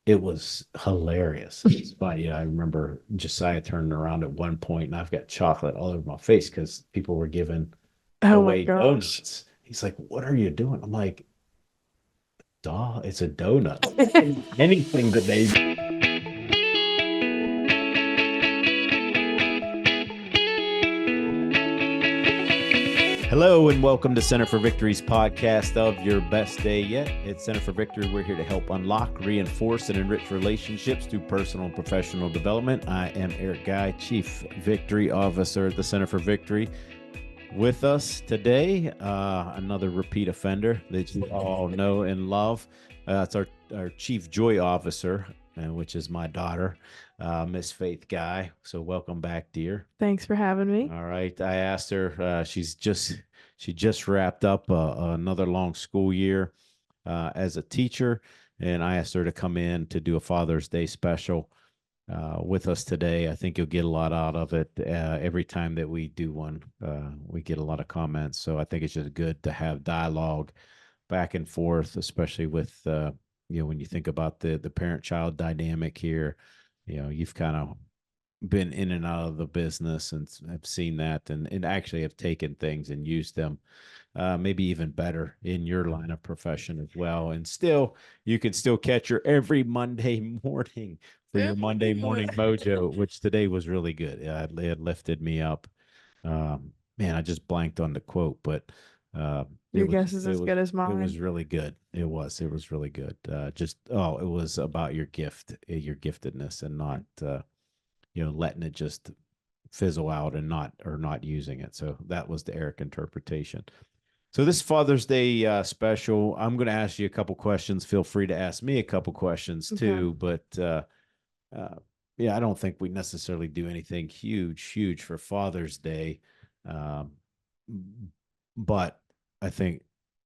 it was hilarious. It's funny. I remember Josiah turning around at one point and I've got chocolate all over my face because people were giving Oh my away gosh. donuts. He's like, "What are you doing?" I'm like, "Duh, it's a donut." Anything that they Hello and welcome to Center for Victory's podcast of Your Best Day Yet. At Center for Victory, we're here to help unlock, reinforce, and enrich relationships through personal and professional development. I am Eric Guy, Chief Victory Officer at the Center for Victory. With us today, another repeat offender that you all know and love. It's our Chief Joy Officer, which is my daughter, Miss Faith Guy. So welcome back, dear. Thanks for having me. All right. I asked her. She just wrapped up another long school year as a teacher, and I asked her to come in to do a Father's Day special with us today. I think you'll get a lot out of it. Every time that we do one, we get a lot of comments. So I think it's just good to have dialogue back and forth, especially with when you think about the parent child dynamic here. You've kind of been in and out of the business and have seen that and actually have taken things and used them maybe even better in your line of profession as well. And still, you can still catch her every Monday morning for your Monday morning mojo, which today was really good. It lifted me up. Man, I just blanked on the quote, but it Your was guess is it as was good as it was mine. really good. It was really good. It was about your your giftedness, and not letting it just fizzle out and not using it. So that was the Eric interpretation. So this Father's Day special, I'm going to ask you a couple questions. Feel free to ask me a couple questions Okay. too. But uh, yeah, I don't think we necessarily do anything huge for Father's Day. Um, but I think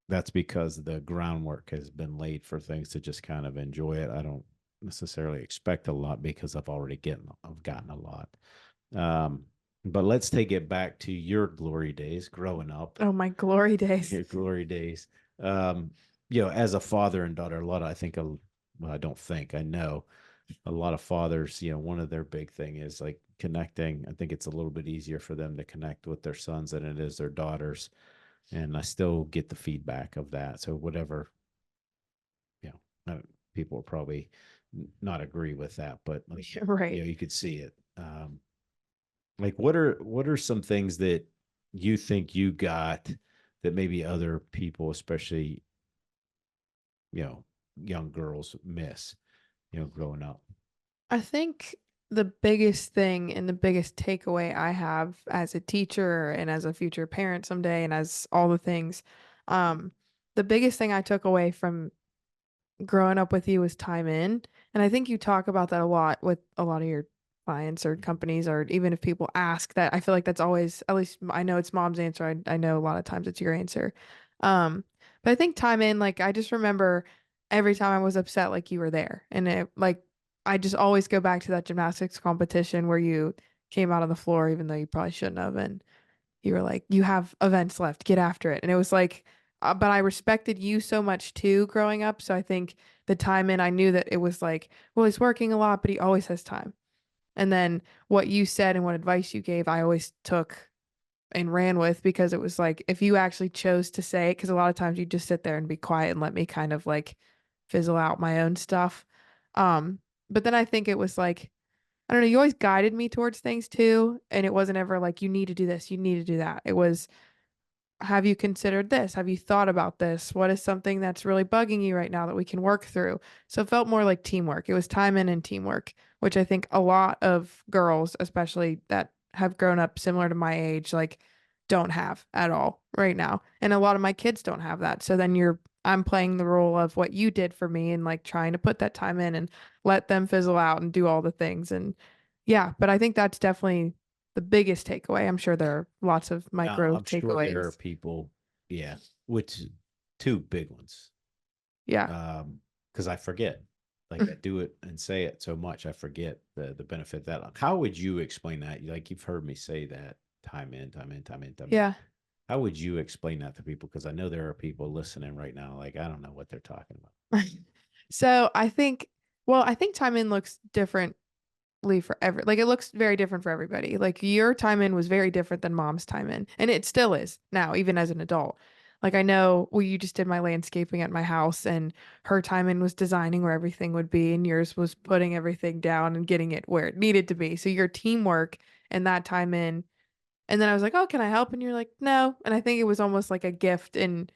that's because the groundwork has been laid for things to just kind of enjoy it. I don't necessarily expect a lot because I've gotten a lot. Um, but let's take it back to your glory days growing up, Oh, my glory days. your glory days. Um, as a father and daughter, a lot of, well, I don't think, I know a lot of fathers, one of their big thing is like connecting. I think it's a little bit easier for them to connect with their sons than it is their daughters. And I still get the feedback of that. So whatever, you people will probably not agree with that, but like, Right. you could see it. Like what are some things that you think you got that maybe other people, especially, you know, young girls miss, growing up? I think the biggest thing and the biggest takeaway I have as a teacher and as a future parent someday and as all the things, um, the biggest thing I took away from growing up with you was time in. And I think you talk about that a lot with a lot of your clients or companies, or even if people ask that, I feel like that's always, at least I know it's mom's answer. I know a lot of times it's your answer. Um, but I think time in, like, I just remember every time I was upset, like you were there. And I just always go back to that gymnastics competition where you came out on the floor, even though you probably shouldn't have. And you were like, you have events left, get after it. And it was like, but I respected you so much too growing up. So I think the time in, I knew that it was like, well, he's working a lot, but he always has time. And then what you said and what advice you gave, I always took and ran with, because it was like, if you actually chose to say it, because a lot of times you just sit there and be quiet and let me kind of like fizzle out my own stuff. Um, but then I think it was like, I don't know, you always guided me towards things too. And it wasn't ever like, you need to do this, you need to do that. It was, have you considered this? Have you thought about this? What is something that's really bugging you right now that we can work through? So it felt more like teamwork. It was time in and teamwork, which I think a lot of girls, especially that have grown up similar to my age, like don't have at all right now. And a lot of my kids don't have that. So then I'm playing the role of what you did for me and like trying to put that time in and let them fizzle out and do all the things. And yeah, but I think that's definitely the biggest takeaway. I'm sure there are lots of micro I'm sure there are takeaways. people, yeah, which two big ones. Yeah. Because I forget. Like I do it and say it so much, I forget the benefit of that. How would you explain that? Like you've heard me say that time in, time in, time in, time in. Yeah. How would you explain that to people? Because I know there are people listening right now, like I don't know what they're talking about. So I think Well, I think time in looks differently for every, like it looks very different for everybody. Like your time in was very different than mom's time in, and it still is now, even as an adult. Like I know, well, you just did my landscaping at my house, and her time in was designing where everything would be, and yours was putting everything down and getting it where it needed to be. So your teamwork and that time in, and then I was like, "Oh, can I help?" And you're like, "No." And I think it was almost like a gift in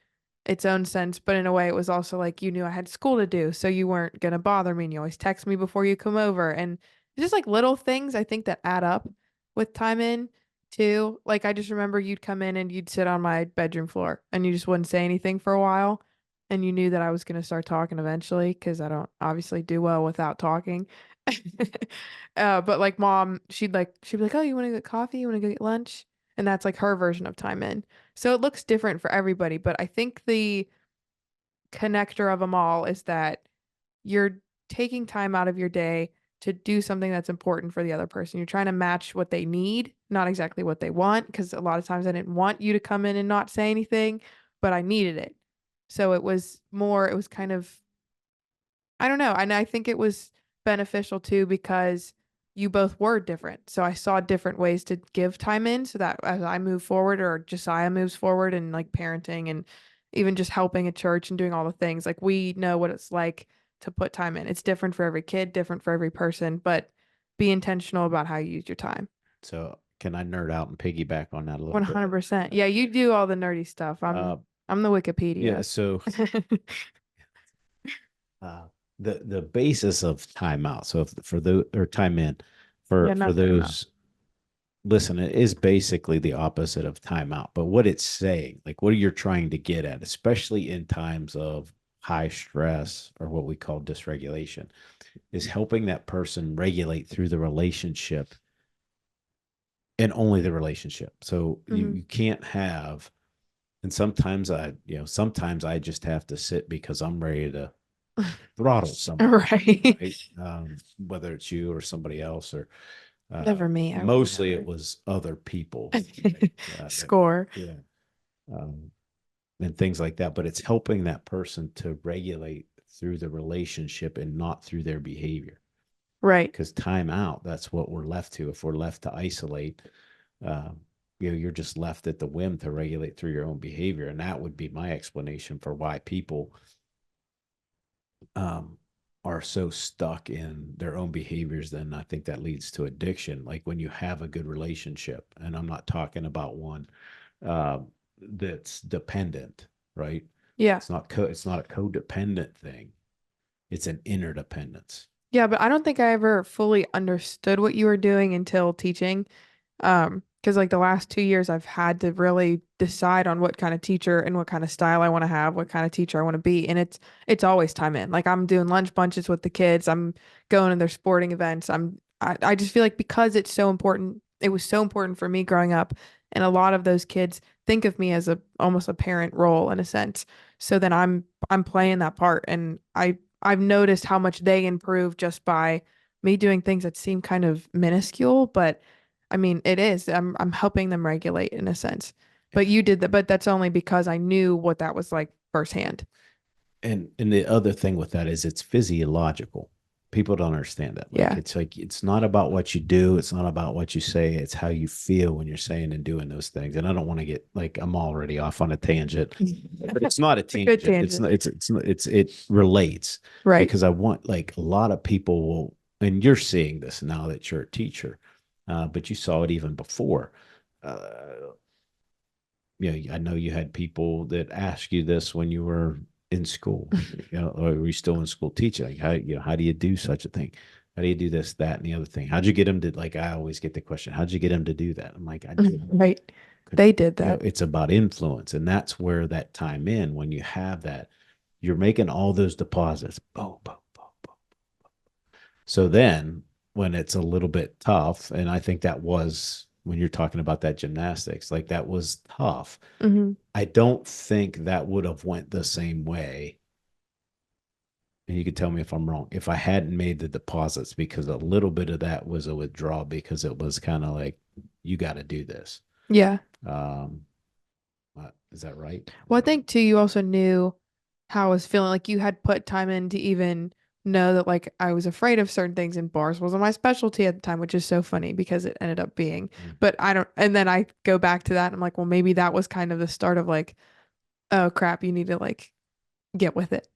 its own sense, but in a way, it was also like you knew I had school to do, so you weren't gonna bother me, and you always text me before you come over, and it's just like little things I think that add up with time in too. Like I just remember you'd come in and you'd sit on my bedroom floor, and you just wouldn't say anything for a while, and you knew that I was gonna start talking eventually because I don't obviously do well without talking. But like mom, she'd be like, "Oh, you want to get coffee? You want to go get lunch?" And that's like her version of time in. So it looks different for everybody, but I think the connector of them all is that you're taking time out of your day to do something that's important for the other person. You're trying to match what they need, not exactly what they want, because a lot of times I didn't want you to come in and not say anything, but I needed it. So it was more, it was kind of, I don't know. And I think it was beneficial too because you both were different. So I saw different ways to give time in so that as I move forward or Josiah moves forward and like parenting and even just helping at church and doing all the things, like we know what it's like to put time in. It's different for every kid, different for every person, but be intentional about how you use your time. So can I nerd out and piggyback on that a little bit? 100%. Yeah, you do all the nerdy stuff. Uh, I'm the yeah. Wikipedia. So uh, the basis of timeout. So if, for the or time in Yeah, for not timeout. those listen, it is basically the opposite of timeout. But what it's saying, like what you're trying to get at, especially in times of high stress or what we call dysregulation, is helping that person regulate through the relationship and only the relationship. So Hmm. you can't have, and sometimes I just have to sit because I'm ready to throttle somebody, Right. right? Whether it's you or somebody else, or Never me. I would mostly it never. was other people, right? Score. Yeah, um, and things like that. But it's helping that person to regulate through the relationship and not through their behavior. Right. Because time out, that's what we're left to. If we're left to isolate, um, you're just left at the whim to regulate through your own behavior, and that would be my explanation for why people um, are so stuck in their own behaviors. Then I think that leads to addiction. Like when you have a good relationship, and I'm not talking about one uh, that's dependent, right? Yeah. It's not a codependent thing. It's an interdependence. Yeah, but I don't think I ever fully understood what you were doing until teaching. Because like the last 2 years, I've had to really decide on what kind of teacher and what kind of style I want to have, what kind of teacher I want to be, and it's always time in. Like I'm doing lunch bunches with the kids, I'm going to their sporting events. I just feel like because it's so important, it was so important for me growing up, and a lot of those kids think of me as a almost a parent role in a sense. So then I'm playing that part, and I've noticed how much they improve just by me doing things that seem kind of minuscule, but I mean, it is. I'm helping them regulate in a sense. But you did that, but that's only because I knew what that was like firsthand. And the other thing with that is it's physiological. People don't understand that. Yeah. Like it's not about what you do, it's not about what you say, it's how you feel when you're saying and doing those things. And I don't want to get like I'm already off on a tangent, but it's not a It's a good tangent. It's tangent. not it relates Right. because I want like a lot of people will, and you're seeing this now that you're a teacher, but you saw it even before. Uh, I know you had people that ask you this when you were in school, or were you still in school teaching? Like, how do you do such a thing? How do you do this, that, and the other thing? How'd you get him to, like, I always get the question, how'd you get him to do that? I'm like, I did. Right. They did that. It's about influence. And that's where that time in, when you have that, you're making all those deposits. Boom, boom, boom, boom. So then when it's a little bit tough, and I think that was when you're talking about that gymnastics, like that was tough. Hmm. I don't think that would have went the same way. And you could tell me if I'm wrong. If I hadn't made the deposits, because a little bit of that was a withdrawal, because it was kind of like, you got to do this. Yeah. Um, is that right? Well, I think too, you also knew how I was feeling. Like you had put time in to even know that like I was afraid of certain things and bars wasn't my specialty at the time, which is so funny because it ended up being. Mm. But I don't, and then I go back to that and I'm like, well, maybe that was kind of the start of like, oh crap, you need to like get with it.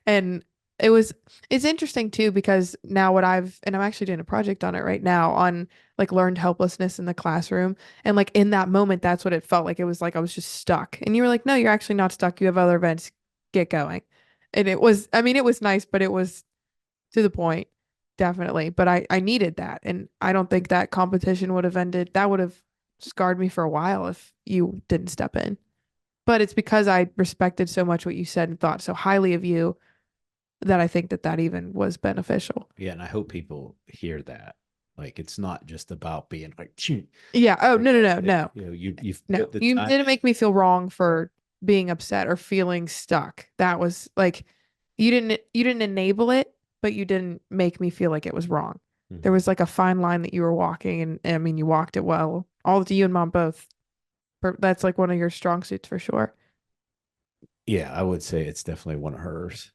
And it was it's interesting too because now what I've and I'm actually doing a project on it right now on like learned helplessness in the classroom. And like in that moment, that's what it felt like. It was like I was just stuck. And you were like, no, you're actually not stuck. You have other events. Get going. And it was, I mean, it was nice, but it was to the point, definitely. But I needed that. And I don't think that competition would have ended. That would have scarred me for a while if you didn't step in. But it's because I respected so much what you said and thought so highly of you that I think that that even was beneficial. Yeah, and I hope people hear that. Like it's not just about being like, "Phew," Yeah. Oh, like, no, no, no, no, you've no. put the You time. didn't make me feel wrong for being upset or feeling stuck. That was like you didn't enable it, but you didn't make me feel like it was wrong. There Mhm. was like a fine line that you were walking, and I mean, you walked it well. All to you and mom both. That's like one of your strong suits for sure. Yeah, I would say it's definitely one of hers.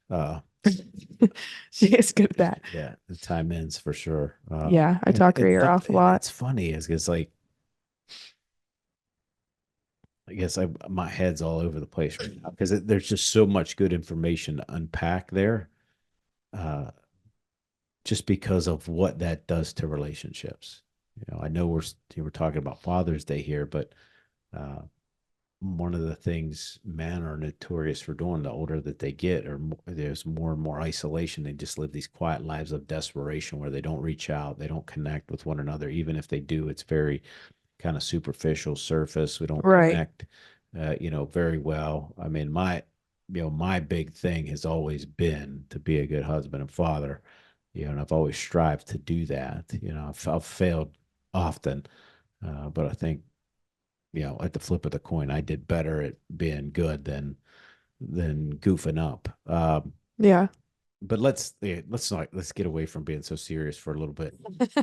She is good at that. Yeah, the time ends for sure. Yeah, I And talk her ear off a lot. it's funny is because like I guess my head's all over the place right now because there's just so much good information to unpack there. Uh, just because of what that does to relationships. I know we're talking about Father's Day here, but uh, one of the things men are notorious for doing the older that they get, or there's more and more isolation. They just live these quiet lives of desperation where they don't reach out, they don't connect with one another. Even if they do, it's very kind of superficial, surface. We don't Right. connect, very well. I mean, my big thing has always been to be a good husband and father. And I've always strived to do that. I've failed often, but I think at the flip of the coin, I did better at being good than goofing up. Yeah. But let's get away from being so serious for a little bit.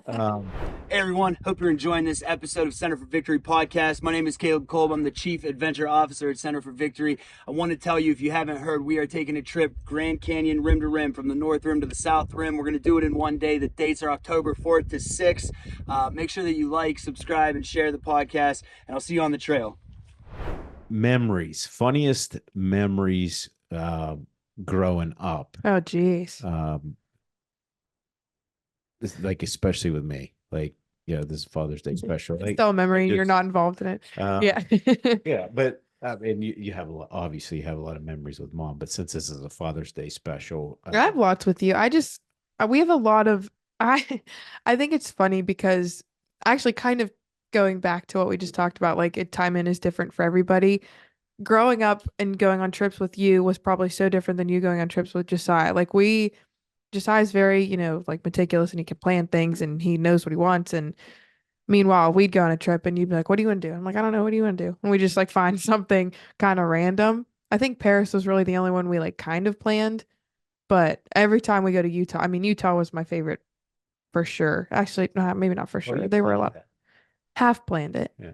Um, Hey everyone, hope you're enjoying this episode of Center for Victory podcast. My name is Caleb Kolb. I'm the Chief Adventure Officer at Center for Victory. I want to tell you, if you haven't heard, we are taking a trip Grand Canyon rim to rim, from the North Rim to the South Rim. We're going to do it in one day. The dates are October 4th to 6th. Make sure that you like, subscribe, and share the podcast, and I'll see you on the trail. Memories, funniest memories growing up. Oh, geez. Like especially with me, like this is Father's Day special. It's Like still a memory. You're just not involved in it. uh, Yeah. yeah, but and you have obviously you have a lot of memories with mom. But since this is a Father's Day special, I have lots with you. I just we have a lot of I I think it's funny because actually kind of going back to what we just talked about, like time in is different for everybody. Growing up and going on trips with you was probably so different than you going on trips with Josiah. Like Josiah's very, like meticulous and he can plan things and he knows what he wants. And meanwhile, we'd go on a trip and you'd be like, what do you want to do? I'm like, I don't know. What do you want to do? And we just like find something kind of random. I think Paris was really the only one we like kind of planned. But every time we go to Utah, I mean, Utah was my favorite for sure. Actually, no, maybe not for well, sure. you They were a planned lot that. half planned it. Yeah.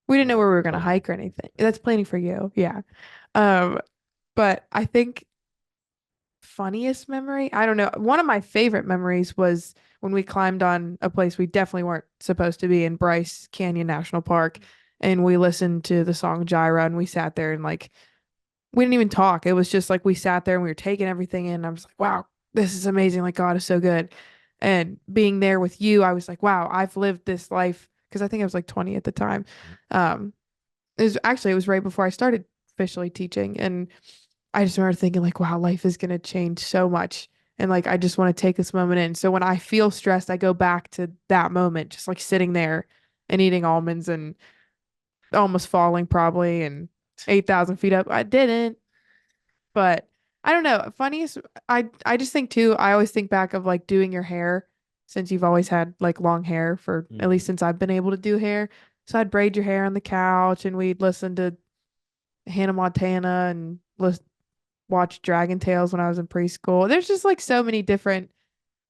We didn't know where we were going to Planning. hike or anything. That's planning for you. Yeah. Um, but I think funniest memory, I don't know. One of my favorite memories was when we climbed on a place we definitely weren't supposed to be in Bryce Canyon National Park and we listened to the song Gyra and we sat there and like we didn't even talk. It was just like we sat there and we were taking everything in. I was like, wow, this is amazing. Like God is so good. And being there with you, I was like, wow, I've lived this life because I think I was like 20 at the time. Um, it was right before I started officially teaching, and I just remember thinking like, wow, life is gonna change so much, and like I just want to take this moment in. So when I feel stressed, I go back to that moment, just like sitting there and eating almonds and almost falling probably and 8,000 feet up. I didn't, but I don't know. Funniest, I just think too. I always think back of like doing your hair since you've always had like long hair for at least since I've been able to do hair. So I'd braid your hair on the couch and we'd listen to Hannah Montana and watch Dragon Tales when I was in preschool. There's just like so many different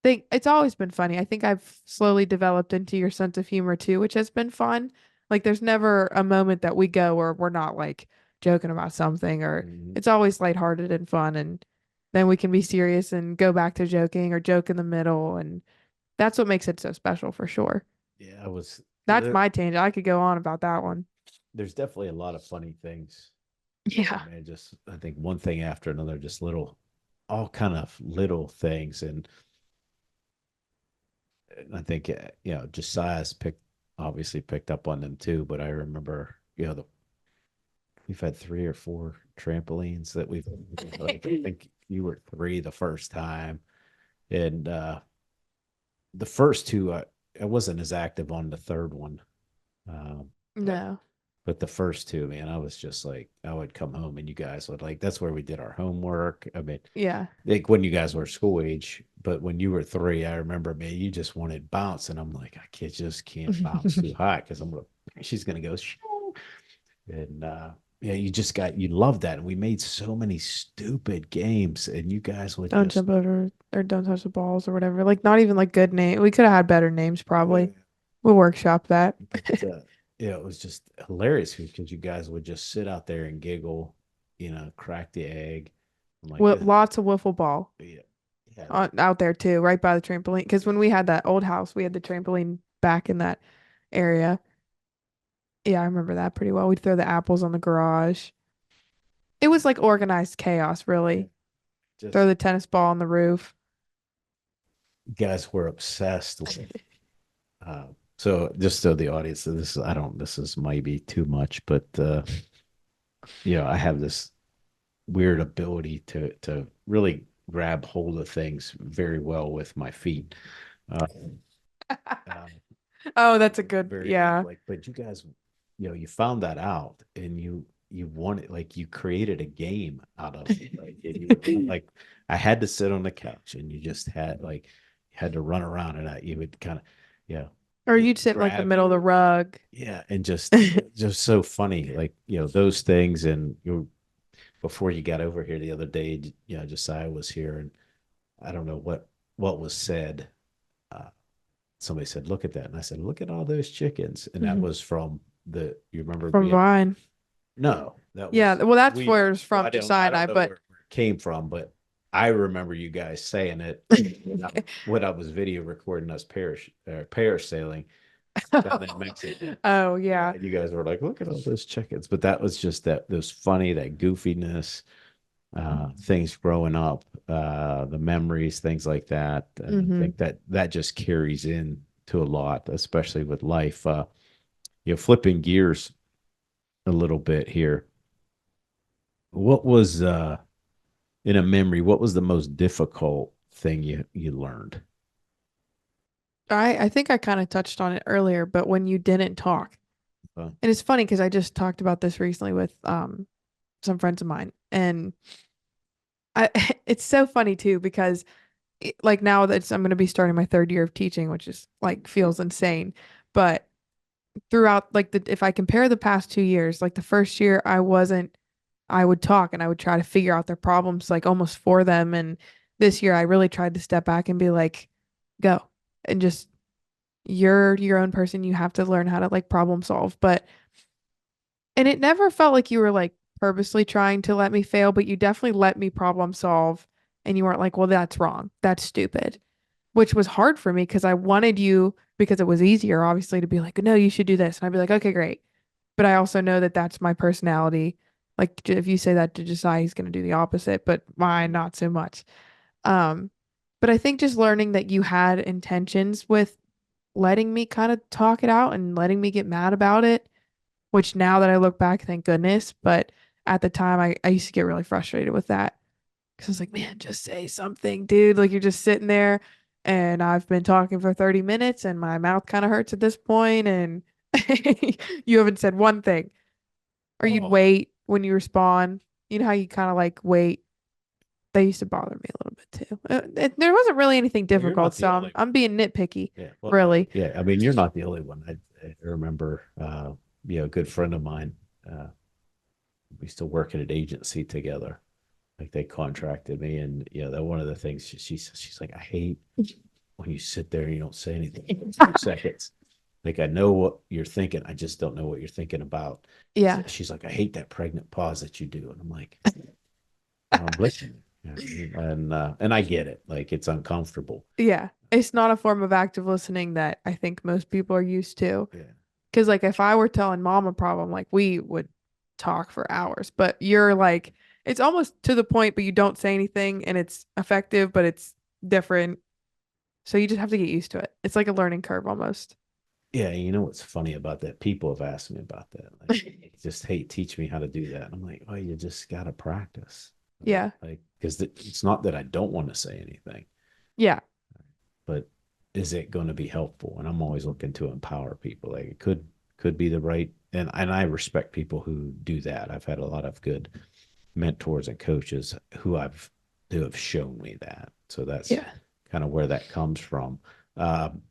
things. It's always been funny. I think I've slowly developed into your sense of humor too, which has been fun. Like there's never a moment that we go where we're not like joking about something or Mhm. it's always lighthearted and fun and then we can be serious and go back to joking or joke in the middle. And that's what makes it so special for sure. Yeah, I was That's my tangent. I could go on about that one. there's definitely a lot of funny things. Yeah. Man, just I think one thing after another, just all kind of little things, and I think Josiah's obviously picked up on them too. But I remember, we've had 3 or 4 trampolines that we've. I think you were 3 the first time, and the first 2, I wasn't as active on the third one. Um, No. But the first 2, man, I was just like, I would come home and you guys would that's where we did our homework. I mean, Yeah. like when you guys were school age, but when you were 3, I remember, man, you just wanted bounce. And I'm like, just can't bounce too high because she's going to go. Shoo. And yeah, you love that. And we made so many stupid games and you guys would Don't jump over or don't touch the balls or whatever. Like not even like good name. We could have had better names probably. We'll workshop that. But, yeah, it was just hilarious because you guys would just sit out there and giggle, crack the egg. I'm like, Well, lots of wiffle ball yeah, out there too, right by the trampoline. Because when we had that old house, we had the trampoline back in that area. Yeah, I remember that pretty well. We'd throw the apples on the garage. It was like organized chaos, really. just Throw the tennis ball on the roof. guys were obsessed with it. So just so the audience, this is maybe too much, but I have this weird ability to really grab hold of things very well with my feet. Oh, that's a good, Very yeah. but you guys, you found that out and you wanted like you created a game out of it. Like I had to sit on the couch and you just had to run around and you would kind of Or you'd sit in like the middle of the rug. yeah, and just so funny, like those things. And before you got over here the other day, Josiah was here, and I don't know what was said. Somebody said, "Look at that," and I said, "Look at all those chickens," and that was from you remember From Vine. No, that was Yeah, well, that's where it's from, I Josiah and I, know but where it came from, but I remember you guys saying it when I was video recording us parasailing down in Mexico. Oh, yeah. And you guys were like, look at all those chickens. But that was just those funny, that goofiness, things growing up, the memories, things like that. And I think that just carries in to a lot, especially with life. Flipping gears a little bit here. What was in a memory, what was the most difficult thing you learned? I think I kind of touched on it earlier, but when you didn't talk. And it's funny because I just talked about this recently with some friends of mine. And it's so funny too because like now that I'm going to be starting my 3rd year of teaching, which is like feels insane. But throughout like if I compare the past 2 years, like the first year I would talk and I would try to figure out their problems like almost for them. And this year I really tried to step back and be like, go and just you're your own person. You have to learn how to like problem solve. And it never felt like you were like purposely trying to let me fail, but you definitely let me problem solve. And you weren't like, well, that's wrong. That's stupid, which was hard for me because I wanted you, because it was easier, obviously, to be like, no, you should do this. And I'd be like, okay, great. But I also know that that's my personality. Like if you say that to Josiah, he's going to do the opposite, but mine, not so much. But I think just learning that you had intentions with letting me kind of talk it out and letting me get mad about it, which now that I look back, thank goodness. But at the time, I used to get really frustrated with that because I was like, man, just say something, dude. Like you're just sitting there and I've been talking for 30 minutes and my mouth kind of hurts at this point and you haven't said one thing. Or you'd wait when you respond. You know how you kind of like wait. They used to bother me a little bit too. There wasn't really anything difficult, so I'm being nitpicky. Yeah, really. Yeah, I mean, you're not the only one. I remember, a good friend of mine. We used to work at an agency together. Like they contracted me, and that one of the things she's like, I hate when you sit there and you don't say anything for 2 seconds. Like I know what you're thinking, I just don't know what you're thinking about. Yeah. She's like, I hate that pregnant pause that you do, and I'm like, listen. And I get it. Like it's uncomfortable. Yeah. It's not a form of active listening that I think most people are used to. Yeah. Because like if I were telling mom a problem, like we would talk for hours. But you're like, it's almost to the point, but you don't say anything and it's effective, but it's different. So you just have to get used to it. It's like a learning curve almost. Yeah, you know what's funny about that? People have asked me about that. Like, just hey, teach me how to do that. I'm like, well, you just gotta practice. Yeah. Like, because it's not that I don't want to say anything, Yeah. but is it going to be helpful? And I'm always looking to empower people. Like it could be the right, and I respect people who do that. I've had a lot of good mentors and coaches who have shown me that. So that's Yeah. kind of where that comes from.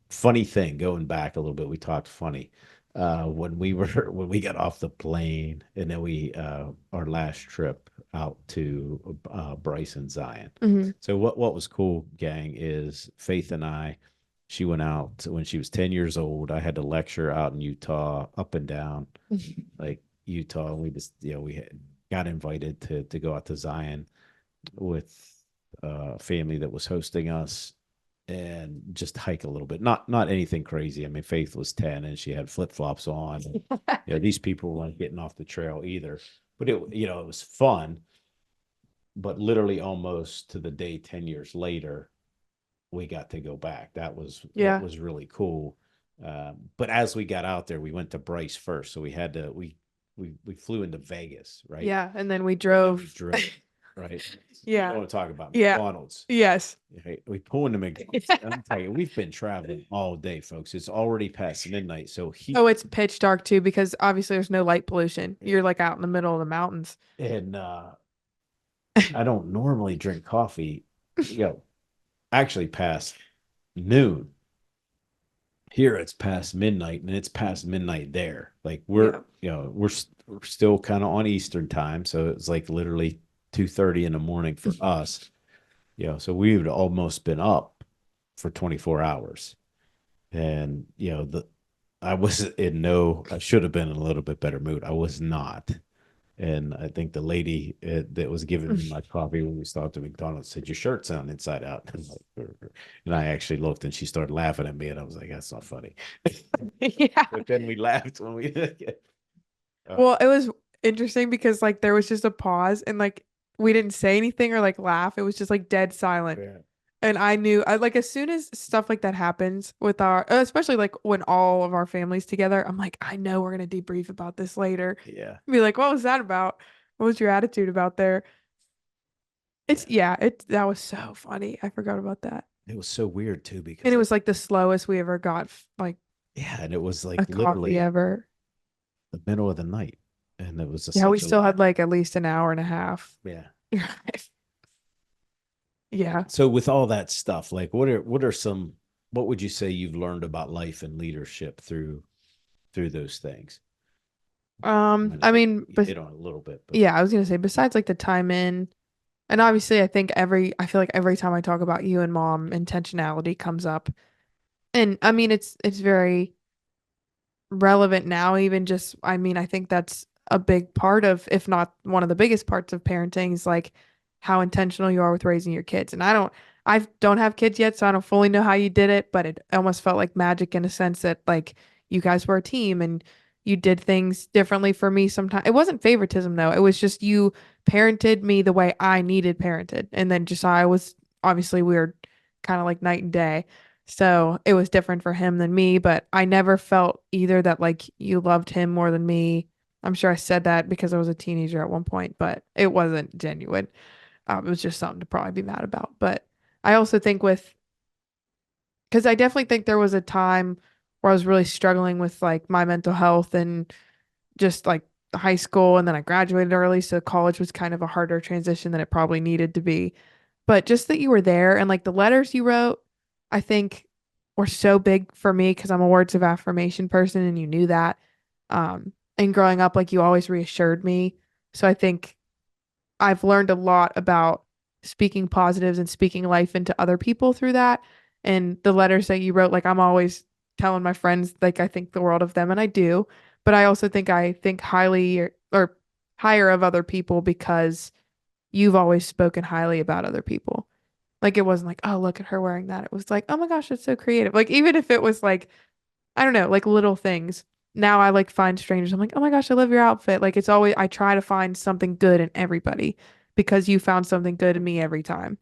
Funny thing, going back a little bit, we talked funny. When we were when we got off the plane and then we our last trip out to Bryce and Zion. Hmm. So what was cool, gang, is Faith and I, she went out when she was 10 years old. I had to lecture out in Utah, up and down, like Utah. And we just, we got invited to go out to Zion with a family that was hosting us and just hike a little bit. Not anything crazy. I mean, Faith was 10 and she had flip-flops on. And, these people weren't getting off the trail either. But it was fun. But literally almost to the day 10 years later, we got to go back. That was really cool. But as we got out there, we went to Bryce first. So we had to we flew into Vegas, right? Yeah. And then we We drove. drove, right? Yeah. I want to talk about Yeah. McDonald's. Yes. Right? We pull into McDonald's. I'm telling you, we've been traveling all day, folks. It's already past midnight. So Oh, it's pitch dark too because obviously there's no light pollution. You're like out in the middle of the mountains. and I don't normally drink coffee, actually past noon. Here it's past midnight and it's past midnight there. Like we're still kind of on Eastern time, so it's like literally 2:30 in the morning for us. So we've almost been up for 24 hours. And I should have been in a little bit better mood. I was not. And I think the lady that was giving me my coffee when we stopped at McDonald's said, "Your shirt's on inside out." And I actually looked and she started laughing at me. And I was like, "That's not funny." Yeah. But then we laughed when we. Well, it was interesting because like there was just a pause and like we didn't say anything or like laugh. It was just like dead silent. Yeah. And I knew I like as soon as stuff like that happens with especially like when all of our families together, I'm like, I know we're gonna debrief about this later. Yeah. Be like, what was that about? What was your attitude about there? That was so funny. I forgot about that. It was so weird too because And it was like the slowest we ever got like and it was like a coffee literally ever. the middle of the night, and it was Yeah, we still had like at least an hour and a half. yeah. drive. Yeah. So with all that stuff, like what would you say you've learned about life and leadership through those things? I mean, you but hit on a little bit, but yeah, I was gonna say besides like the time in, and obviously I feel like every time I talk about you and mom, intentionality comes up. And I mean it's very relevant now, even just I mean, I think that's a big part of, if not one of the biggest parts of parenting is like how intentional you are with raising your kids. And I don't have kids yet, so I don't fully know how you did it, but it almost felt like magic in a sense that like you guys were a team and you did things differently for me sometimes. It wasn't favoritism though. It was just you parented me the way I needed parented. And then Josiah was obviously we were kind of like night and day. So it was different for him than me, but I never felt either that like you loved him more than me. I'm sure I said that because I was a teenager at one point, but it wasn't genuine. It was just something to probably be mad about. But I also think because I definitely think there was a time where I was really struggling with like my mental health and just like high school. And then I graduated early. So college was kind of a harder transition than it probably needed to be. But just that you were there and like the letters you wrote, I think were so big for me because I'm a words of affirmation person and you knew that. And growing up, like you always reassured me. So I think I've learned a lot about speaking positives and speaking life into other people through that. And the letters that you wrote, like I'm always telling my friends, like I think the world of them, and I do. But I also think I think highly or higher of other people because you've always spoken highly about other people. Like it wasn't like, oh, look at her wearing that. It was like, oh my gosh, it's so creative. Like even if it was like, I don't know, like little things. Now I like find strangers. I'm like, oh my gosh, I love your outfit. Like it's always, I try to find something good in everybody because you found something good in me every time.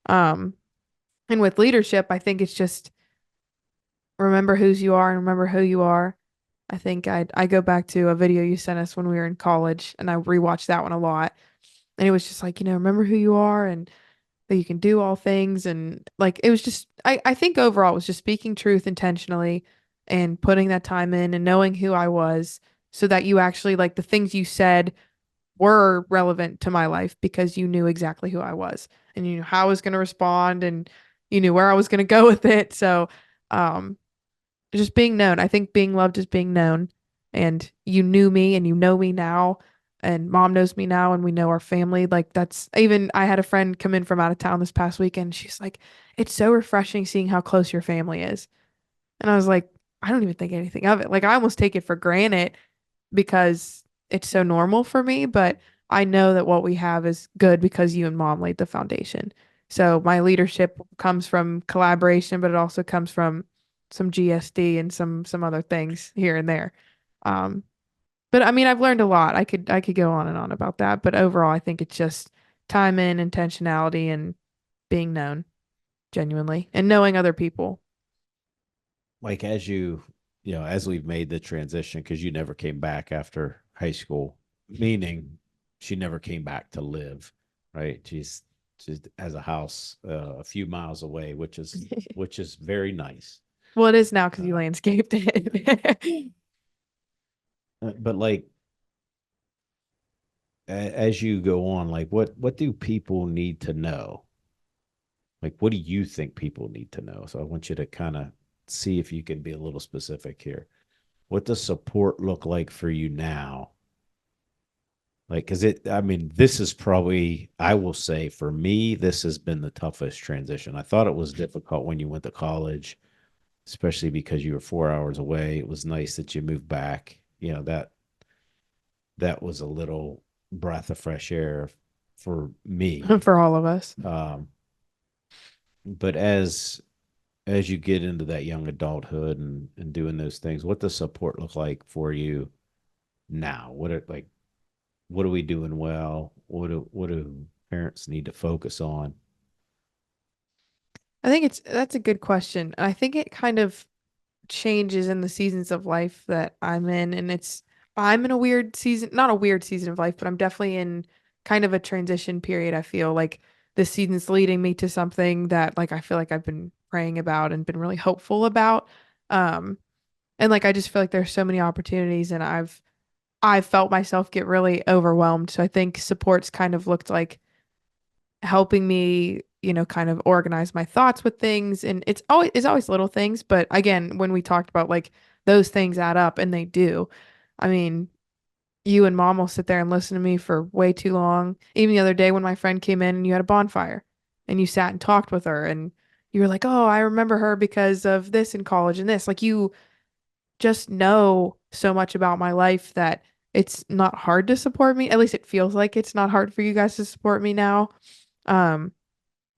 Um, and with leadership, I think it's just remember whose you are and remember who you are. I think I go back to a video you sent us when we were in college and I rewatched that one a lot. And it was just like, remember who you are and that you can do all things. And like, it was just, I think overall it was just speaking truth intentionally and putting that time in and knowing who I was so that you actually, like, the things you said were relevant to my life because you knew exactly who I was and you knew how I was going to respond and you knew where I was going to go with it. So, um, just being known. I think being loved is being known. And you knew me and you know me now. And mom knows me now and we know our family. Like that's even I had a friend come in from out of town this past weekend. She's like, it's so refreshing seeing how close your family is. And I was like, I don't even think anything of it. Like I almost take it for granted because it's so normal for me, but I know that what we have is good because you and mom laid the foundation. So my leadership comes from collaboration, but it also comes from some GSD and some other things here and there. Um, but I mean, I've learned a lot. I could go on and on about that, but overall, I think it's just time in intentionality and being known genuinely and knowing other people. Like as as we've made the transition, because you never came back after high school, meaning she never came back to live, right? She's has a house a few miles away, which is very nice. Well, it is now because you Uh, landscaped it. but like as you go on, like what do people need to know? Like what do you think people need to know? So I want you to kind of see if you can be a little specific here. What does support look like for you now? Like, cause I mean, this is probably, I will say for me, this has been the toughest transition. I thought it was difficult when you went to college, especially because you were 4 hours away. It was nice that you moved back. That was a little breath of fresh air for me. For all of us. Um, but as you get into that young adulthood and doing those things, what does support look like for you now? What are we doing well? What do parents need to focus on? I think that's a good question. I think it kind of changes in the seasons of life that I'm in, and I'm in a weird season, not a weird season of life, but I'm definitely in kind of a transition period. I feel like this season's leading me to something that like I feel like I've been praying about and been really hopeful about. Um, and like I just feel like there's so many opportunities and I've felt myself get really overwhelmed. So I think support's kind of looked like helping me, kind of organize my thoughts with things. And it's always little things, but again, when we talked about like those things add up and they do. I mean, you and mom will sit there and listen to me for way too long. Even the other day when my friend came in and you had a bonfire and you sat and talked with her and you were like, "Oh, I remember her because of this in college and this." Like you just know so much about my life that it's not hard to support me. At least it feels like it's not hard for you guys to support me now. Um,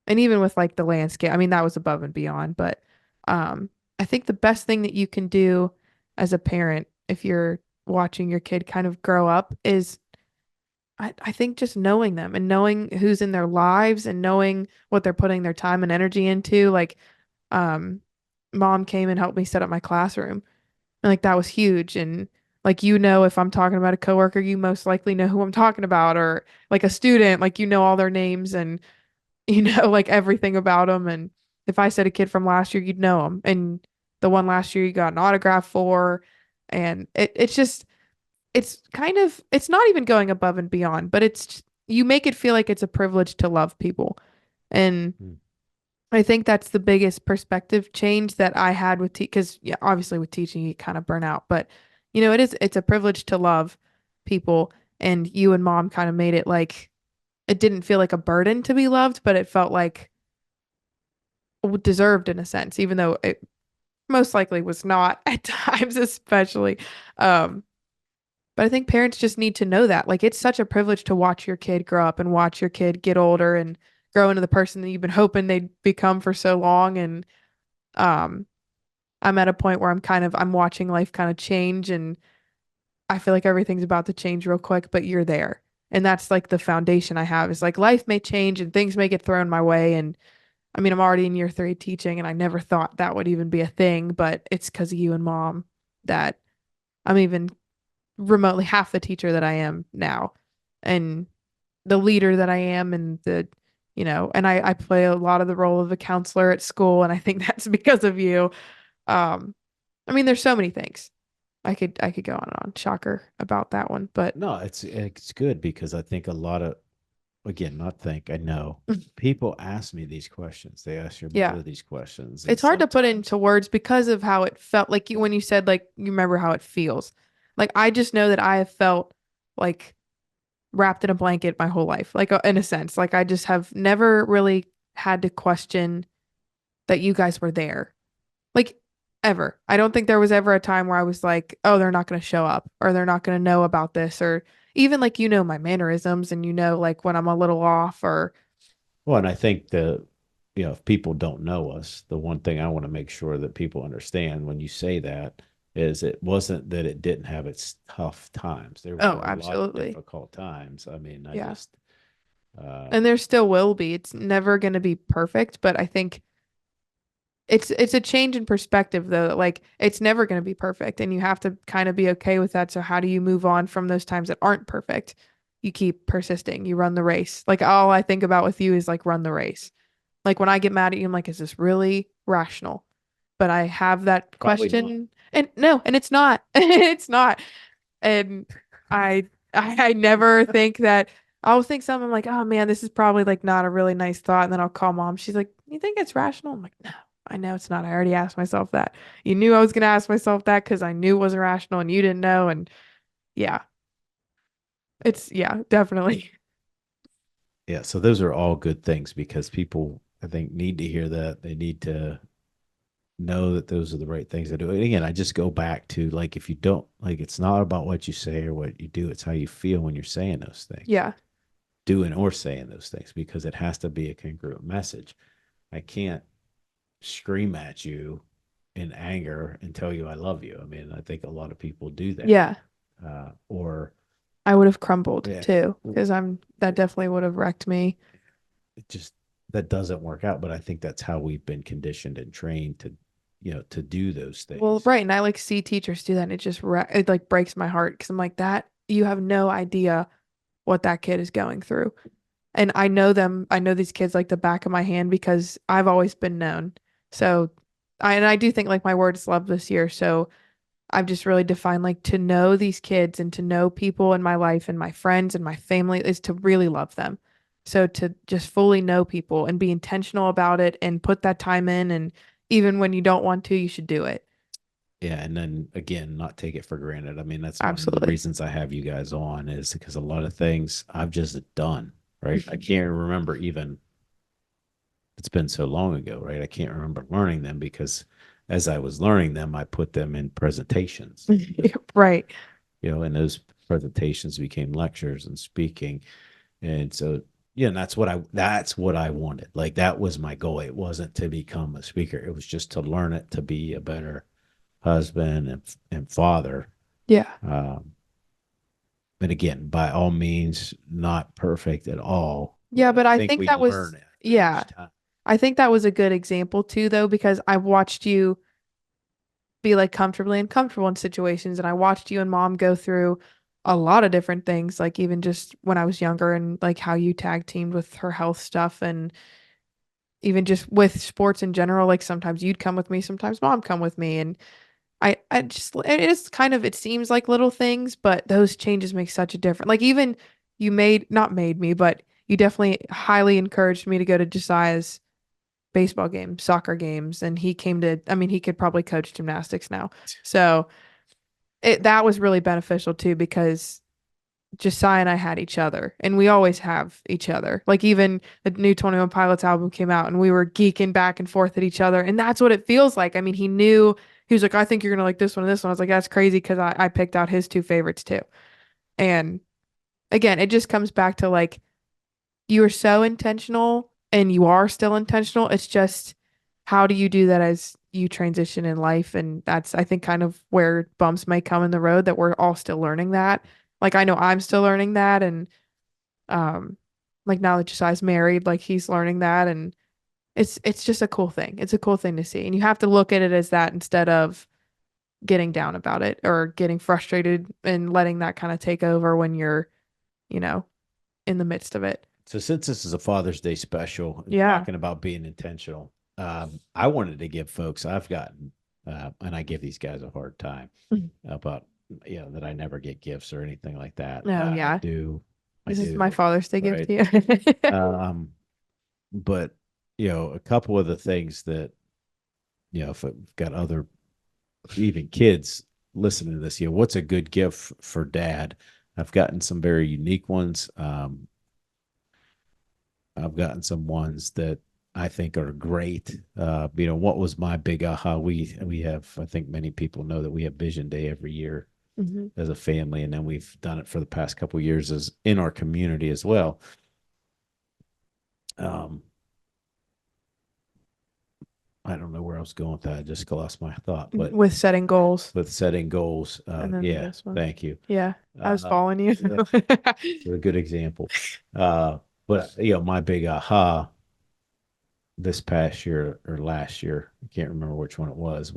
and even with like the landscape, I mean, that was above and beyond, but I think the best thing that you can do as a parent, if you're watching your kid kind of grow up, is I think just knowing them and knowing who's in their lives and knowing what they're putting their time and energy into. Like, um, mom came and helped me set up my classroom. And like that was huge. And like, if I'm talking about a coworker, you most likely know who I'm talking about, or like a student, like all their names and like everything about them. And if I said a kid from last year, you'd know him. And the one last year you got an autograph for. And it's just, it's not even going above and beyond, but you make it feel like it's a privilege to love people. And Hmm. I think that's the biggest perspective change that I had with because yeah, obviously with teaching you kind of burn out, but it's a privilege to love people. And you and mom kind of made it like it didn't feel like a burden to be loved, but it felt like deserved in a sense, even though it most likely was not at times, especially. Um, But I think parents just need to know that. Like, it's such a privilege to watch your kid grow up and watch your kid get older and grow into the person that you've been hoping they'd become for so long. And um, I'm at a point where I'm watching life kind of change, and I feel like everything's about to change real quick, but you're there. And that's like the foundation I have is like life may change and things may get thrown my way. And I mean, I'm already in year 3 teaching, and I never thought that would even be a thing, but it's because of you and mom that I'm even remotely half the teacher that I am now, and the leader that I am, and and I play a lot of the role of a counselor at school, and I think that's because of you. I mean, there's so many things. I could go on and on, shocker about that one, but No, it's good because I think a lot of, again, not think, I know people ask me these questions. They ask your yeah, mother these questions. And it's hard to put sometimes, into words because of how it felt. Like when you said like you remember how it feels. Like I just know that I have felt like wrapped in a blanket my whole life, like in a sense. Like I just have never really had to question that you guys were there. Like ever. I don't think there was ever a time where I was like, oh, they're not going to show up or they're not going to know about this, or even like my mannerisms, and like when I'm a little off or well, and I think if people don't know us, the one thing I want to make sure that people understand when you say that is it wasn't that it didn't have its tough times. There oh, were a lot of absolutely. difficult times. I mean, Yeah. uh, And there still will be. It's never going to be perfect, but I think it's a change in perspective though. Like it's never going to be perfect, and you have to kind of be okay with that. So how do you move on from those times that aren't perfect? You keep persisting. You run the race. Like all I think about with you is like run the race. Like when I get mad at you, I'm like, is this really rational? But I have that probably not. question, and no, and it's not. It's not. And I never think that. I'll think something like, oh man, this is probably like not a really nice thought. And then I'll call mom. She's like, you think it's rational? I'm like, no, I know it's not. I already asked myself that. You knew I was going to ask myself that because I knew it wasn't rational and you didn't know. And yeah, yeah, definitely. Yeah, so those are all good things because people, I think, need to hear that. They need to know that those are the right things to do. And again, I just go back to like, if you don't, like, it's not about what you say or what you do, it's how you feel when you're saying those things, Yeah. doing or saying those things, because it has to be a congruent message. I can't scream at you in anger and tell you I love you. I mean, I think a lot of people do that. Yeah. Or, I would have crumbled yeah, too because that definitely would have wrecked me. it just, that doesn't work out. But I think that's how we've been conditioned and trained to, to do those Well, things. right. And I like see teachers do that. And it like breaks my heart because I'm like, that you have no idea what that kid is going through. And I know them. I know these kids like the back of my hand because I've always been known. So I do think like my word is love this year. So I've just really defined like to know these kids and to know people in my life and my friends and my family is to really love them. So to just fully know people and be intentional about it and put that time in, and even when you don't want to, you should do it. Yeah, and then again, not take it for granted. I mean, that's one of the Absolutely. reasons I have you guys on is because a lot of things I've just done, right? I can't remember even, it's been so long ago, right? I can't remember learning them because as I was learning them, I put them in presentations, Right. and those presentations became lectures and speaking. And so, yeah, and that's what I wanted. Like that was my goal. It wasn't to become a speaker. It was just to learn it to be a better husband and father. Yeah. Um, and again, by all means, not perfect at all, Yeah, but I but I think think we that learn was, after yeah, each time. I think that was a good example too, though, because I watched you be like comfortably uncomfortable in situations. And I watched you and mom go through a lot of different things, like even just when I was younger and like how you tag teamed with her health stuff and even just with sports in general. Like sometimes you'd come with me, sometimes mom come with me. And I just, it is kind of, it seems like little things, but those changes make such a difference. Like even not made me, but you definitely highly encouraged me to go to Josiah's baseball games, soccer games, and I mean, he could probably coach gymnastics now. So that was really beneficial too because Josiah and I had each other and we always have each other. Like even the new 21 Pilots album came out and we were geeking back and forth at each other. And that's what it feels like. I mean, he was like, I think you're going to like this one and this one. I was like, that's crazy because I picked out his two favorites too. And again, it just comes back to like you are so intentional and you are still intentional. It's just how do you do that as you transition in life? And that's, I think, kind of where bumps may come in the road that we're all still learning that. Like I know I'm still learning that. And um like now that Josiah's married, like he's learning that. And it's just a cool thing. It's a cool thing to see. And you have to look at it as that instead of getting down about it or getting frustrated and letting that kind of take over when you're, you know, in the midst of it. So since this is a Father's Day special, Yeah. talking about being intentional, I wanted to give folks I've gotten, and I give these guys a hard time Mhm. about, that I never get gifts or anything like that. Oh, I yeah. do. This is do, my Father's Day gift to you. but a couple of the things that, if I've got other, even kids listening to this, what's a good gift for dad? I've gotten some very unique ones. I've gotten some ones that I think are great. What was my big aha? We have, I think many people know that we have Vision Day every year Mhm. as a family, and then we've done it for the past couple of years as in our community as well. I don't know where I was going with that. I just lost my thought, but With setting goals. with setting goals, And then yeah, this one. thank you. Yeah. I was Uh, following you. You're a good example. But my big aha this past year or last year, I can't remember which one it was,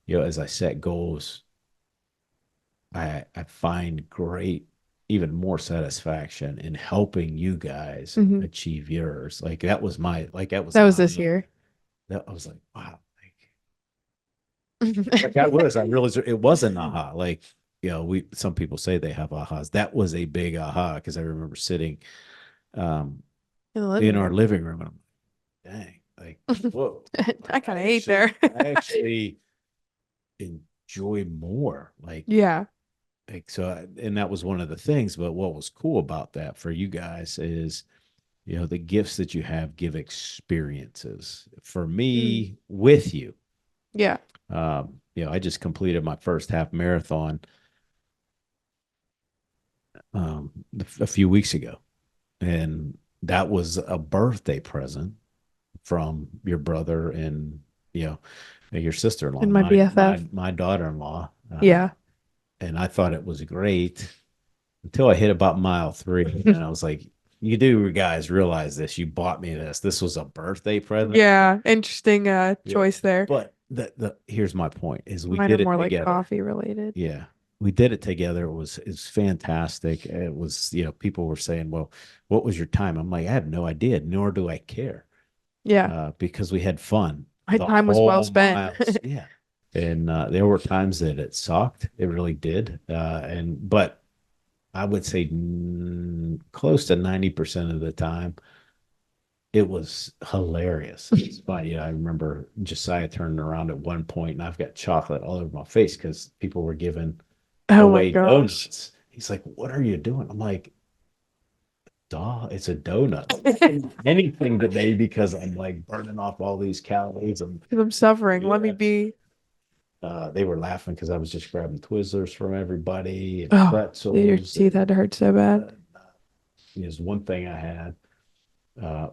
as I set goals, I find great, even more satisfaction in helping you guys Mhm. achieve yours. Like that was That was this year. That I was like, wow. Like I realized it was an aha. Like, some people say they have ahas. That was a big aha because I remember sitting In the living in our room. living room and I'm like, dang, like, whoa. I kind of ate there. I actually enjoy more. Yeah. So, and that was one of the things. But what was cool about that for you guys is, the gifts that you have give experiences. For me, with you, Yeah. I just completed my first half marathon a few weeks ago, and that was a birthday present from your brother and your sister-in-law, And my BFF. my daughter-in-law. Yeah. And I thought it was great until I hit about mile 3, and I was like, "You do guys realize this? You bought me this. This was a birthday present." Yeah. Interesting choice there. But here's my point: is we Mine are did it more like together. coffee related. Yeah, we did it together. It's fantastic. It was, people were saying, "Well, what was your time?" I'm like, I have no idea, nor do I care. Yeah. Because we had fun. My the time was well whole spent. miles. Yeah. And there were times that it sucked. It really did. But I would say close to 90% of the time, it was hilarious. It's funny. I remember Josiah turning around at one point and I've got chocolate all over my face because people were giving Oh away my gosh. donuts. He's like, "What are you doing?" I'm like, "Duh, it's a donut." Anything today because I'm like burning off all these calories. I'm suffering. Let me Yeah. be. They were laughing because I was just grabbing Twizzlers from everybody and Oh, pretzels. dude, your teeth had to hurt so bad. Is one thing I had.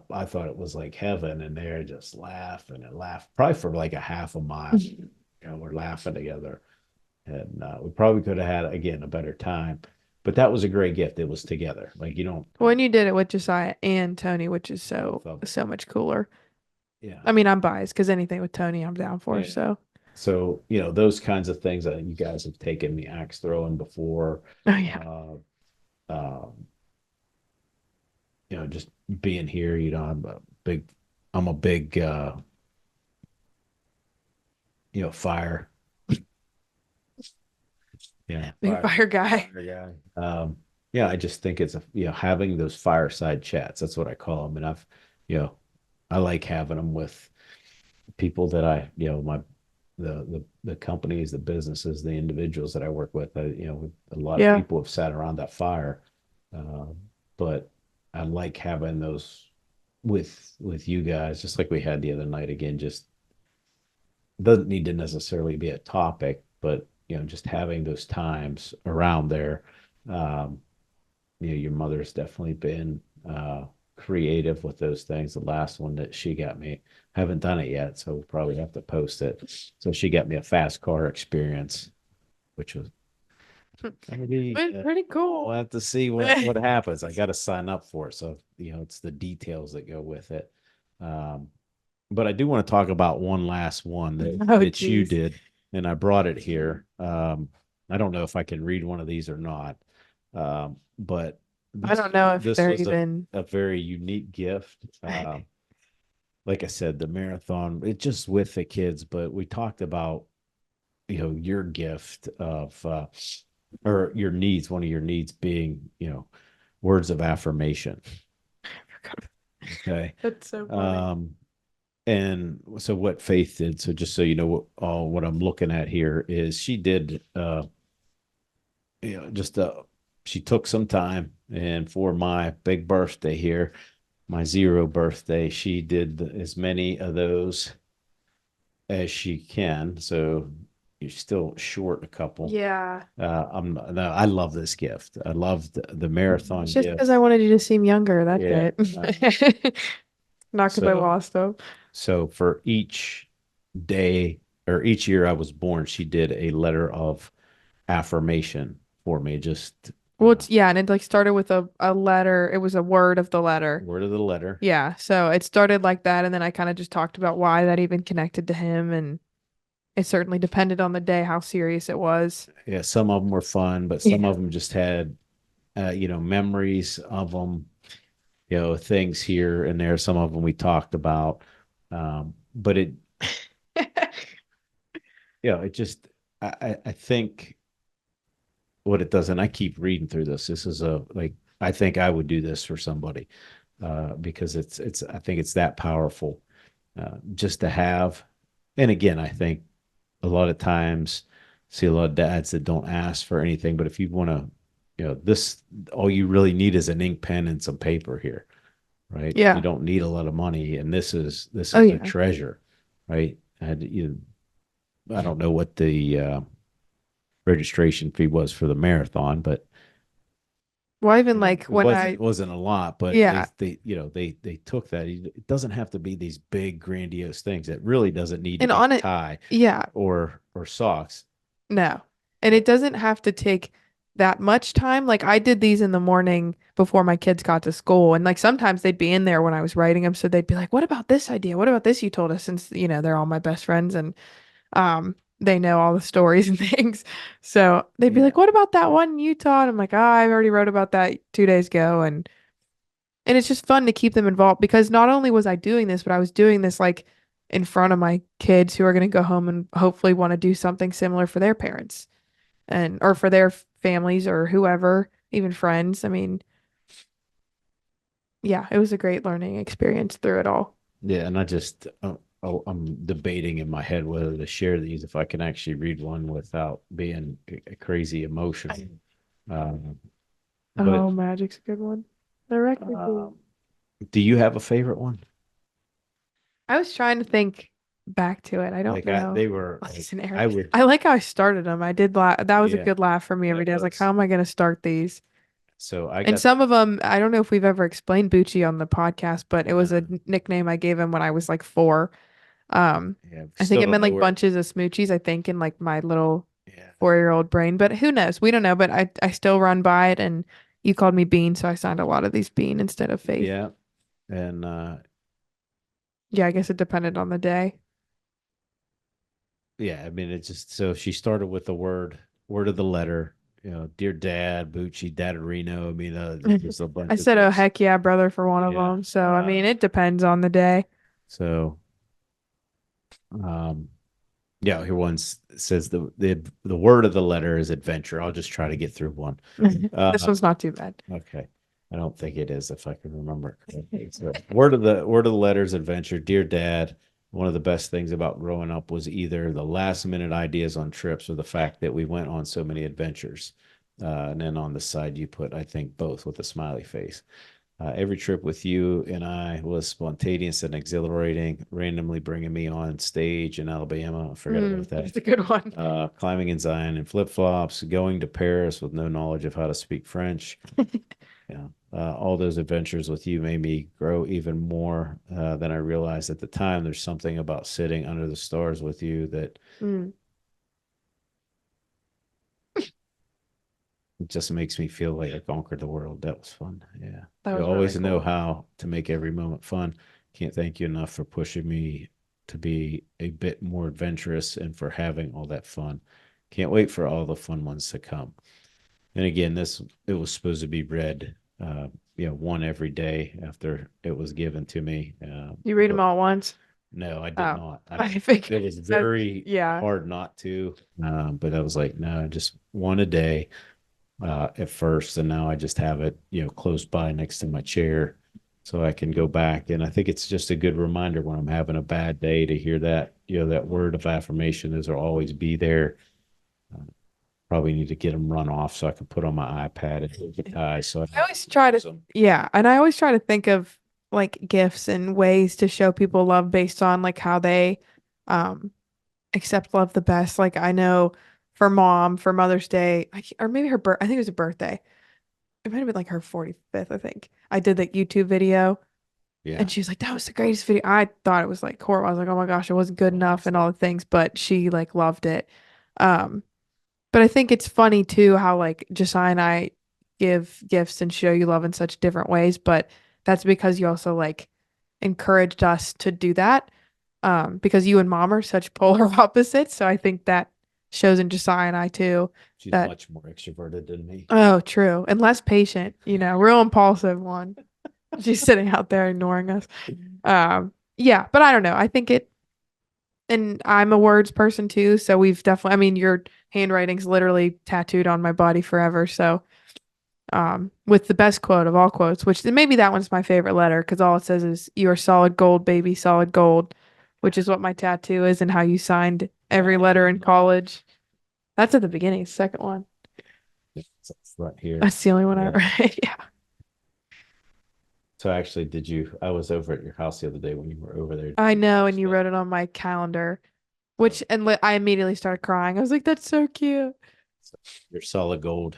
I thought it was like heaven, and they're just laughing and laugh, probably for like a half a mile. We're laughing together, and we probably could have had again a better time. But that was a great gift. It was together. Like you don't. When you did it with Josiah and Tony, which is so much cooler. Yeah. I mean, I'm biased because anything with Tony, I'm down for. Yeah. So those kinds of things that you guys have taken me axe throwing before. Oh yeah. Just being here, I'm a big fire. Yeah. Big fire guy. Fire guy. I just think it's having those fireside chats. That's what I call them. And I like having them with people that the companies, the businesses, the individuals that I work with. A lot of people have sat around that fire. But I like having those with you guys, just like we had the other night. Again, just doesn't need to necessarily be a topic, but just having those times around there Your mother's definitely been creative with those things. The last one that she got me, haven't done it yet, so we'll probably have to post it. So she got me a fast car experience, which was maybe Pretty cool. we'll have to see what happens. I got to sign up for it, so it's the details that go with it. But I do want to talk about one last one that Oh, that you geez. did, and I brought it here. I don't know if I can read one of these or not, but I don't know if this they're was even. a very unique gift. Like I said, the marathon, it's just with the kids, but we talked about, your gift of, or your needs, one of your needs being, words of affirmation. Okay. That's so funny. And so what Faith did, so just so you know, what I'm looking at here is she did, just she took some time, and for my big birthday here, my 0 birthday, she did as many of those as she can. So you're still short a couple. Yeah. No, I love this gift. I love the marathon It's just gift. because I wanted you to seem younger. That's Yeah. it. Not because I So- lost them. So for each day or each year I was born, she did a letter of affirmation for me. Just Well, yeah, and it like started with a letter. It was a word of the letter. word of the letter. Yeah, so it started like that, and then I kind of just talked about why that even connected to him, and it certainly depended on the day how serious it was. Yeah, some of them were fun, but some of them just had, memories of them, things here and there. Some of them we talked about, but it just, I think what it does, and I keep reading through this. This is I think I would do this for somebody, because I think it's that powerful, just to have. And again, I think a lot of times see a lot of dads that don't ask for anything, but if you want to, this, all you really need is an ink pen and some paper here, right? Yeah. You don't need a lot of money, and this is Oh, a yeah. treasure, right? And I don't know what the registration fee was for the marathon, but Well, even like when it wasn't a lot, but Yeah. they took that. It doesn't have to be these big grandiose things. It really doesn't need to And be on a it- tie yeah, or socks. no. And it doesn't have to take that much time. Like I did these in the morning before my kids got to school. And like sometimes they'd be in there when I was writing them. So they'd be like, what about this idea? What about this you told us? Since, they're all my best friends and they know all the stories and things. So they'd be Yeah. like, what about that one you taught? I'm like, oh, I already wrote about that 2 days ago. And it's just fun to keep them involved because not only was I doing this, but I was doing this like in front of my kids who are going to go home and hopefully want to do something similar for their parents or for their families or whoever, even friends. I mean, yeah, it was a great learning experience through it all. Yeah, and I just I'm debating in my head whether to share these if I can actually read one without being crazy emotional. But Oh, Magic's a good one. The record. do you have a favorite one? I was trying to think back to it. I don't know. They were. Listen, I Eric, would. I like how I started them. I did laugh. That was a Yeah. good laugh for me every day. I was like, was. how am I going to start these? So I And got. some of them, I don't know if we've ever explained Bucci on the podcast, but it was a Uh, nickname I gave him when I was like 4. Yeah, I think it meant like bunches of smoochies, I think, in like my little Yeah. 4-year-old brain. But who knows? We don't know. But I still run by it. And you called me Bean, so I signed a lot of these Bean instead of Faith. Yeah, and Yeah, I guess it depended on the day. yeah, I mean, it's just so she started with the word of the letter. Dear Dad, Bucci, Dadarino. I mean, just a bunch. I of said, oh, things. heck yeah, brother, for one of Yeah. them. So, I mean, it depends on the day. So, yeah, here one says the word of the letter is adventure. I'll just try to get through one. This one's not too bad. Okay. I don't think it is, if I can remember it correctly. So, word of the letter is adventure. Dear Dad, one of the best things about growing up was either the last minute ideas on trips or the fact that we went on so many adventures. And then on the side you put, I think, both with a smiley face. Every trip with you and I was spontaneous and exhilarating, randomly bringing me on stage in Alabama. I forgot about that. That's a good one. Climbing in Zion in flip-flops, going to Paris with no knowledge of how to speak French. Yeah. All those adventures with you made me grow even more than I realized at the time. There's something about sitting under the stars with you that Mm, just makes me feel like I conquered the world. That was fun. Yeah. that You was really always know cool. how to make every moment fun. Can't thank you enough for pushing me to be a bit more adventurous and for having all that fun. Can't wait for all the fun ones to come. And again, it was supposed to be read, one every day after it was given to me. You read them But all at once? no, I did Oh, not. I think It was that, very yeah. hard not to, but I was like, no, just one a day at first, and now I just have it, close by next to my chair, so I can go back. And I think it's just a good reminder when I'm having a bad day to hear that, that word of affirmation is will always be there. Uh, Probably need to get them run off so I can put on my iPad and digitize. So I always try to, so yeah, and I always try to think of like gifts and ways to show people love based on like how they um accept love the best. Like I know for mom, for Mother's Day, or maybe her birth, I think it was a birthday. It might have been like her 45th, I think. I did that YouTube video yeah, and she was like, that was the greatest video. I thought it was like horrible. I was like, oh my gosh, it wasn't good enough and all the things, but she like loved it. Um, but I think it's funny too how like Josiah and I give gifts and show you love in such different ways, but that's because you also like encouraged us to do that. Because you and mom are such polar opposites. So I think that shows in Josiah and I too she's that, much more extroverted than me. oh, true. And less patient, real impulsive one. She's sitting out there ignoring us. Yeah, but I don't know. I think and I'm a words person too, so we've definitely, I mean, your handwriting's literally tattooed on my body forever. So, with the best quote of all quotes, which maybe that one's my favorite letter because all it says is "You are solid gold, baby, solid gold," which is what my tattoo is and how you signed every letter in college. That's at the beginning, second one. It's up front here. That's the only one I Yeah. write. Yeah. So actually, I was over at your house the other day when you were over there. I know, and you wrote it on my calendar, which and I immediately started crying. I was like, "That's so cute." Your solid gold.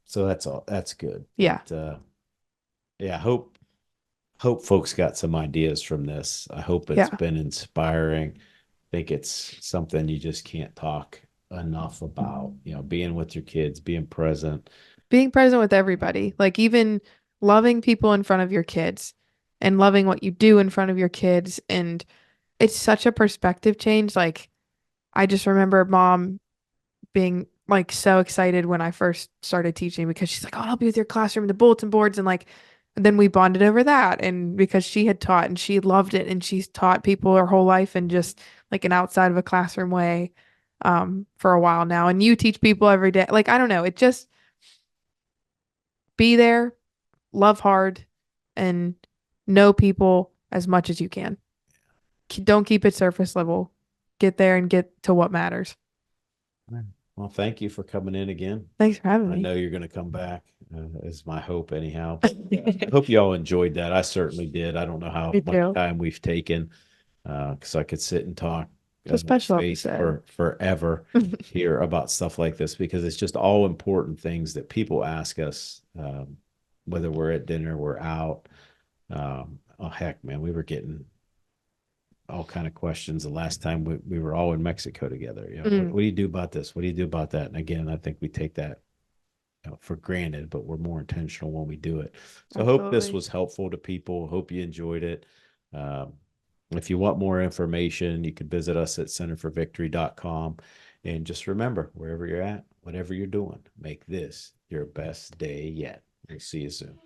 So that's all. That's good. Yeah, But, yeah, hope folks got some ideas from this. I hope it's yeah. been inspiring. I think it's something you just can't talk enough about. Being with your kids, being present. Being present with everybody, like even loving people in front of your kids and loving what you do in front of your kids. And it's such a perspective change. Like, I just remember mom being like so excited when I first started teaching because she's like, "Oh, I'll be with your classroom, the bulletin boards." And like, and then we bonded over that. And because she had taught and she loved it and she's taught people her whole life and just like an outside of a classroom way, for a while now. And you teach people every day. Like, I don't know, it just be there, love hard, and know people as much as you can. Don't keep it surface level. Get there and get to what matters. Well, thank you for coming in again. Thanks for having I me. know you're going to come back, is my hope anyhow. I hope you all enjoyed that. I certainly did. I don't know how Me much too. time we've taken, because I could sit and talk It's a special space episode. for forever here about stuff like this, because it's just all important things that people ask us, whether we're at dinner, we're out. Oh heck, man, we were getting all kind of questions the last time we were all in Mexico together. What do you do about this? What do you do about that? And again, I think we take that, for granted, but we're more intentional when we do it. So I hope this Absolutely. was helpful to people. Hope you enjoyed it. Um, if you want more information, you can visit us at centerforvictory.com. And just remember, wherever you're at, whatever you're doing, make this your best day yet. We'll see you soon.